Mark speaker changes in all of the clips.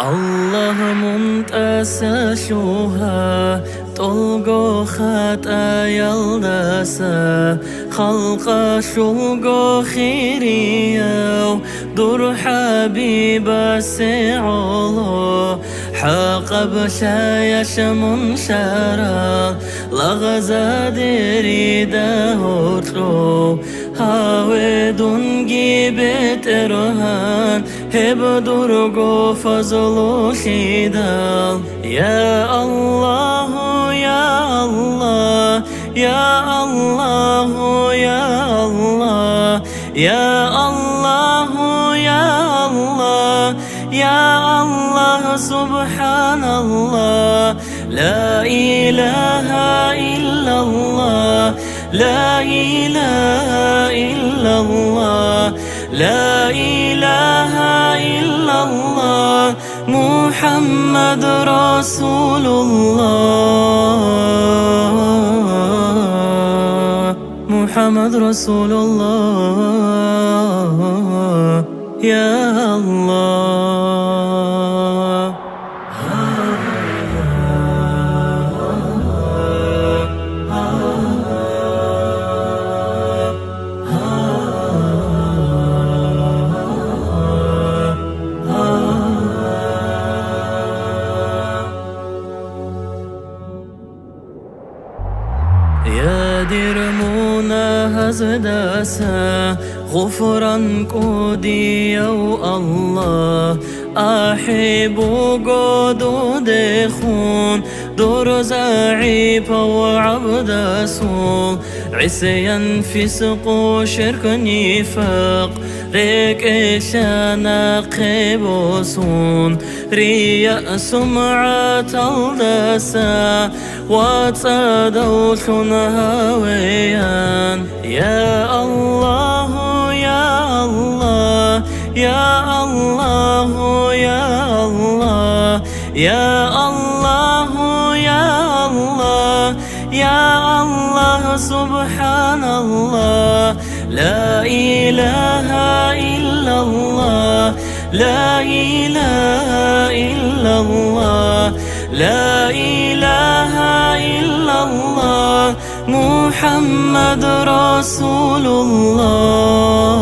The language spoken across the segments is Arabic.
Speaker 1: الله ممتاز شوها طلقو خطا يلدسا خلق شوقو خيريو دور حبيب سعولو حق بشايش منشارا لغزا دريدا هوتلو هاوي دونجي بترهان هب درغو فضلو شيدال يا الله يا الله يا الله يا الله يا الله يا الله يا الله سبحان الله لا إله إلا الله لا إله إلا الله لا إله إلا الله محمد رسول الله محمد رسول الله يا الله يا درمونا هزداسا غفران كودي يا الله أحب قدو دخون دور زعيب وعبد سول عصيان فسق وشرك نفاق ريك إشانا قبوسون رياء سمعة الدسا وتصدوش هويان يا الله يا الله يا الله يا الله يا الله يا الله يا الله سبحان الله لا إله إلا الله لا إله إلا الله لا إله إلا الله محمد رسول الله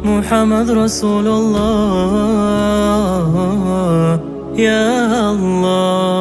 Speaker 1: محمد رسول الله يا الله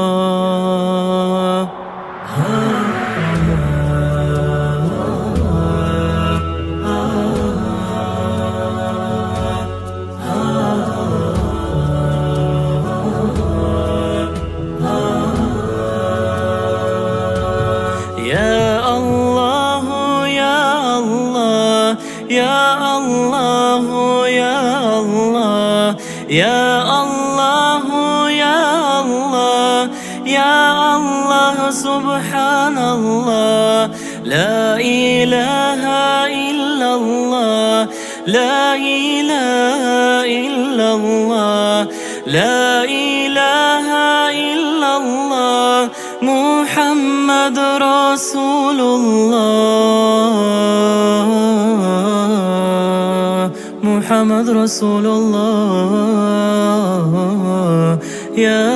Speaker 1: يا الله يا الله يا الله يا الله يا الله يا الله يا الله سبحان الله لا إله إلا الله لا إله إلا الله لا إله إلا الله محمد رسول الله محمد رسول الله يا